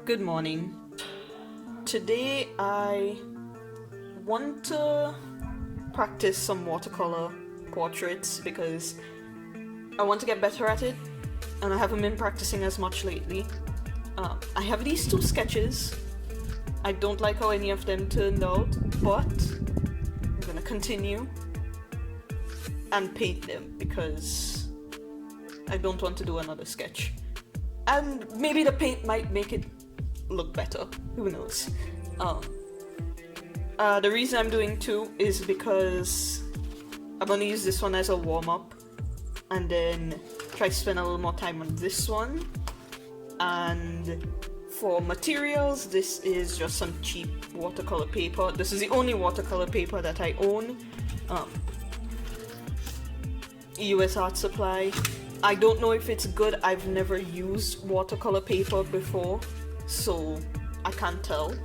Good morning. Today I want to practice some watercolor portraits because I want to get better at it and I haven't been practicing as much lately. I have these two sketches. I don't like how any of them turned out, but I'm gonna continue and paint them because I don't want to do another sketch. And maybe the paint might make it look better. Who knows? The reason I'm doing two is because I'm gonna use this one as a warm-up and then try to spend a little more time on this one. And for materials, this is just some cheap watercolor paper. This is the only watercolor paper that I own. US Art Supply. I don't know if it's good. I've never used watercolor paper before, so I can't tell.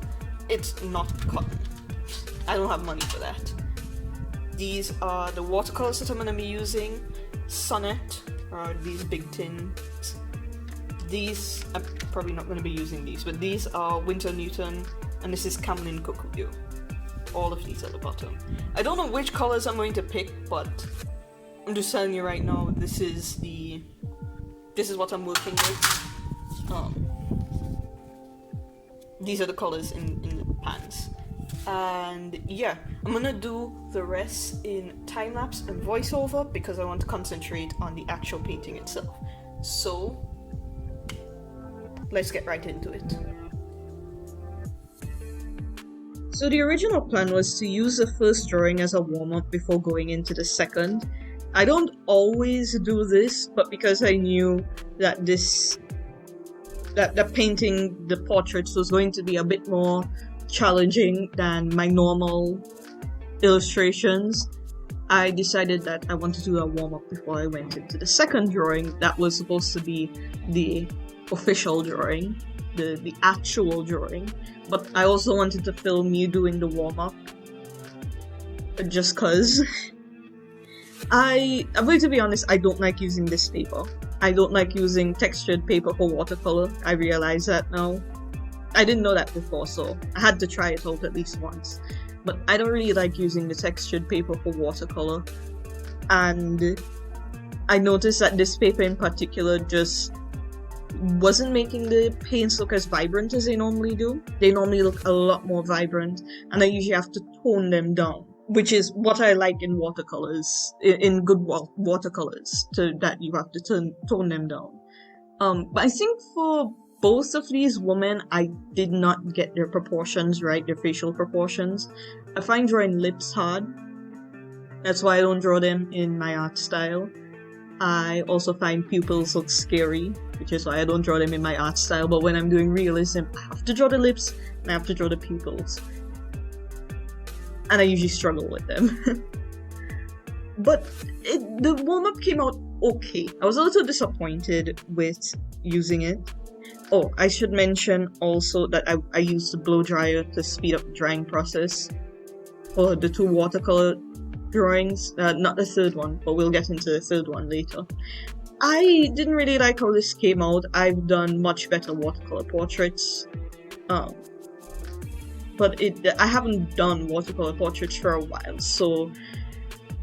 It's not cotton. I don't have money for that. These are the watercolors that I'm going to be using. Sonnet, or these big tins. These, I'm probably not going to be using these, but these are Winter Newton, and this is Camelin Kokuyo. All of these at the bottom. I don't know which colors I'm going to pick, but I'm just telling you right now, this is what I'm working with. These are the colors in the pans. And yeah, I'm gonna do the rest in time-lapse and voiceover because I want to concentrate on the actual painting itself. So, let's get right into it. So the original plan was to use the first drawing as a warm-up before going into the second. I don't always do this, but because I knew that the painting, the portraits, was going to be a bit more challenging than my normal illustrations, I decided that I wanted to do a warm-up before I went into the second drawing. That was supposed to be the official drawing, the actual drawing, but I also wanted to film me doing the warm-up, just cause. I'm going to be honest, I don't like using this paper. I don't like using textured paper for watercolor. I realize that now. I didn't know that before, so I had to try it out at least once. But I don't really like using the textured paper for watercolor. And I noticed that this paper in particular just wasn't making the paints look as vibrant as they normally do. They normally look a lot more vibrant, and I usually have to tone them down, which is what I like in watercolors, in good watercolors, that you have to tone them down. But I think for both of these women, I did not get their proportions right, their facial proportions. I find drawing lips hard. That's why I don't draw them in my art style. I also find pupils look scary, which is why I don't draw them in my art style. But when I'm doing realism, I have to draw the lips and I have to draw the pupils. And I usually struggle with them. But the warm-up came out okay. I was a little disappointed with using it. Oh, I should mention also that I used the blow dryer to speed up the drying process for the two watercolor drawings. Not the third one, but we'll get into the third one later. I didn't really like how this came out. I've done much better watercolor portraits. But I haven't done watercolor portraits for a while, so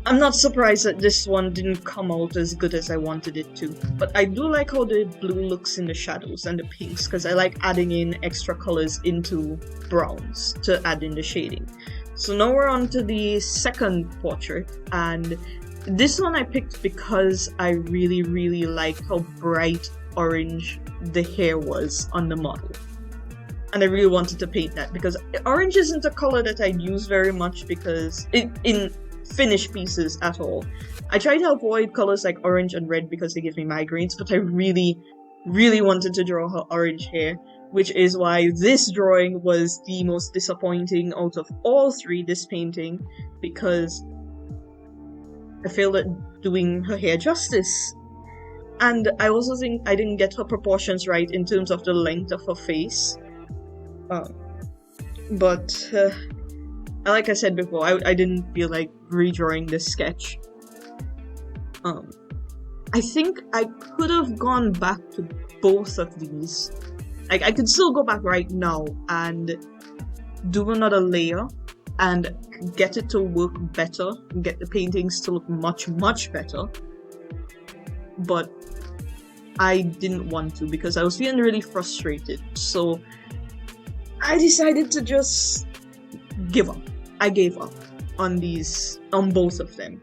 I'm not surprised that this one didn't come out as good as I wanted it to. But I do like how the blue looks in the shadows and the pinks, because I like adding in extra colors into browns to add in the shading. So now we're on to the second portrait, and this one I picked because I really, really liked how bright orange the hair was on the model. And I really wanted to paint that because orange isn't a color that I'd use very much because in finished pieces at all. I try to avoid colors like orange and red because they give me migraines, but I really, really wanted to draw her orange hair, which is why this drawing was the most disappointing out of all three, this painting, because I failed at doing her hair justice. And I also think I didn't get her proportions right in terms of the length of her face. But like I said before, I didn't feel like redrawing this sketch. I think I could have gone back to both of these Like, I could still go back right now and do another layer and get it to work better, get the paintings to look much, much better. But I didn't want to because I was feeling really frustrated. So I decided to just give up. I gave up on both of them.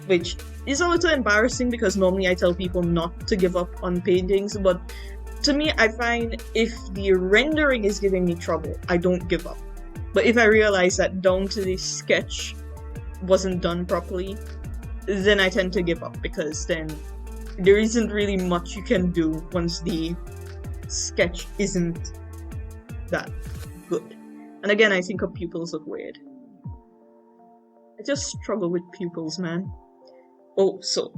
Which is a little embarrassing because normally I tell people not to give up on paintings, but to me, I find if the rendering is giving me trouble, I don't give up. But if I realize that down to the sketch wasn't done properly, then I tend to give up because then there isn't really much you can do once the sketch isn't that good. And again, I think her pupils look weird. I just struggle with pupils, man. Oh, so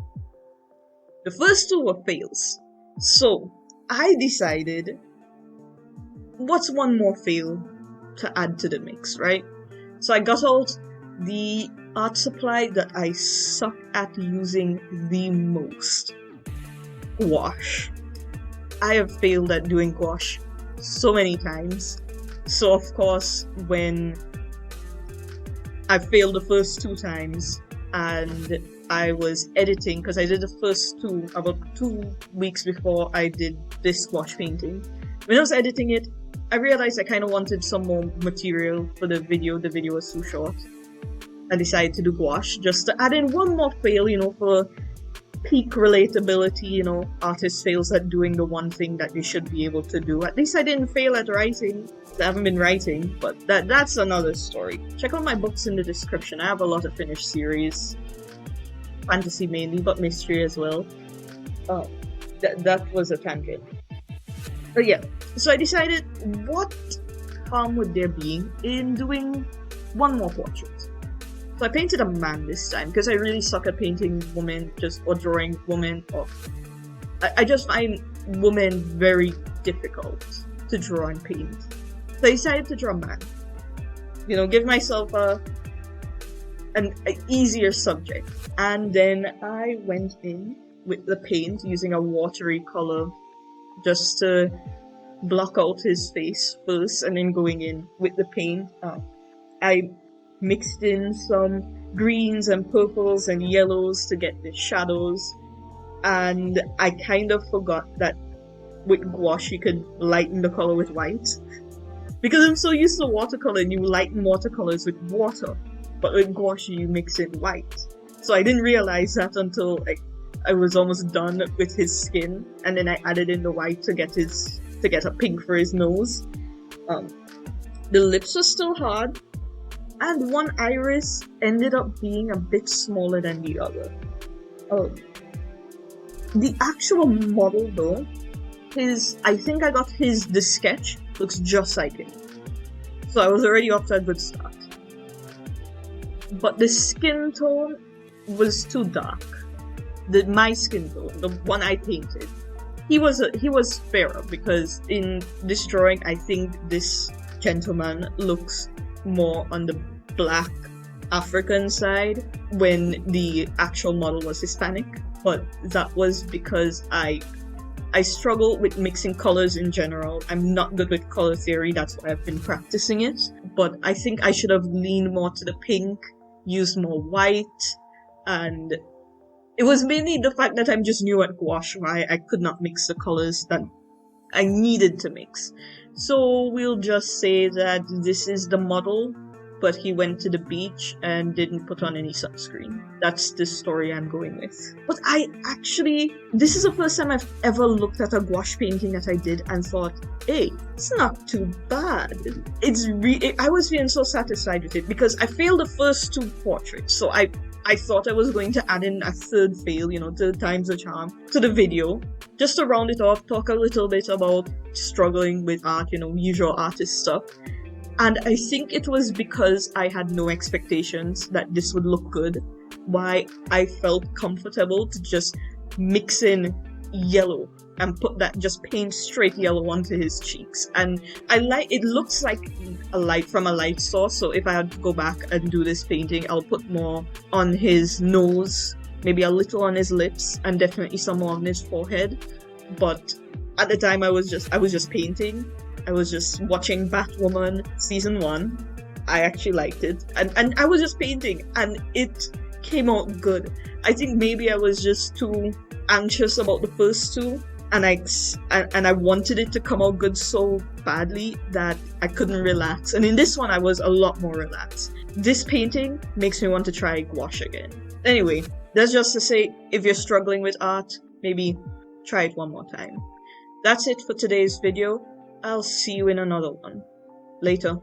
the first two were fails. So I decided, what's one more fail to add to the mix, right? So I got out the art supply that I suck at using the most. Gouache. I have failed at doing gouache so many times. So of course, when I failed the first 2 times and I was editing, because I did the first 2 about 2 weeks before I did this gouache painting. When I was editing it, I realized I kind of wanted some more material for the video. The video was too short. I decided to do gouache just to add in one more fail, for peak relatability, artist fails at doing the one thing that you should be able to do. At least I didn't fail at writing. I haven't been writing, but that's another story. Check out my books in the description. I have a lot of finished series. Fantasy mainly, but mystery as well. Oh, that was a tangent. But yeah, so I decided what harm would there be in doing one more portrait. So I painted a man this time because I really suck at painting women or drawing women. I just find women very difficult to draw and paint. So I decided to draw a man. Give myself an easier subject. And then I went in with the paint using a watery color just to block out his face first, and then going in with the paint. I mixed in some greens and purples and yellows to get the shadows, and I kind of forgot that with gouache you could lighten the color with white, because I'm so used to watercolor and you lighten watercolors with water, but with gouache you mix in white. So I didn't realize that until I was almost done with his skin, and then I added in the white to get a pink for his nose. The lips were still hard, and one iris ended up being a bit smaller than the other. The actual model though, I think I got the sketch looks just like him. So I was already off to a good start. But the skin tone was too dark. My skin tone, the one I painted, he was fairer, because in this drawing I think this gentleman looks more on the black African side when the actual model was Hispanic. But that was because I struggle with mixing colors in general. I'm not good with color theory, that's why I've been practicing it. But I think I should have leaned more to the pink, used more white, and it was mainly the fact that I'm just new at gouache why I could not mix the colors that I needed to mix. So we'll just say that this is the model, but he went to the beach and didn't put on any sunscreen. That's the story I'm going with. But this is the first time I've ever looked at a gouache painting that I did and thought, hey, it's not too bad. I was feeling so satisfied with it because I failed the first 2 portraits. So I thought I was going to add in a third fail, 3 times the charm, to the video. Just to round it off, talk a little bit about struggling with art, usual artist stuff. And I think it was because I had no expectations that this would look good, why I felt comfortable to just mix in yellow and just paint straight yellow onto his cheeks. And it looks like a light from a light source, so if I had to go back and do this painting, I'll put more on his nose, maybe a little on his lips, and definitely some more on his forehead. But at the time I was just painting. I was just watching Batwoman season 1. I actually liked it, and I was just painting, and it came out good. I think maybe I was just too anxious about the first two, and I wanted it to come out good so badly that I couldn't relax. And in this one, I was a lot more relaxed. This painting makes me want to try gouache again. Anyway, that's just to say, if you're struggling with art, maybe try it one more time. That's it for today's video. I'll see you in another one. Later.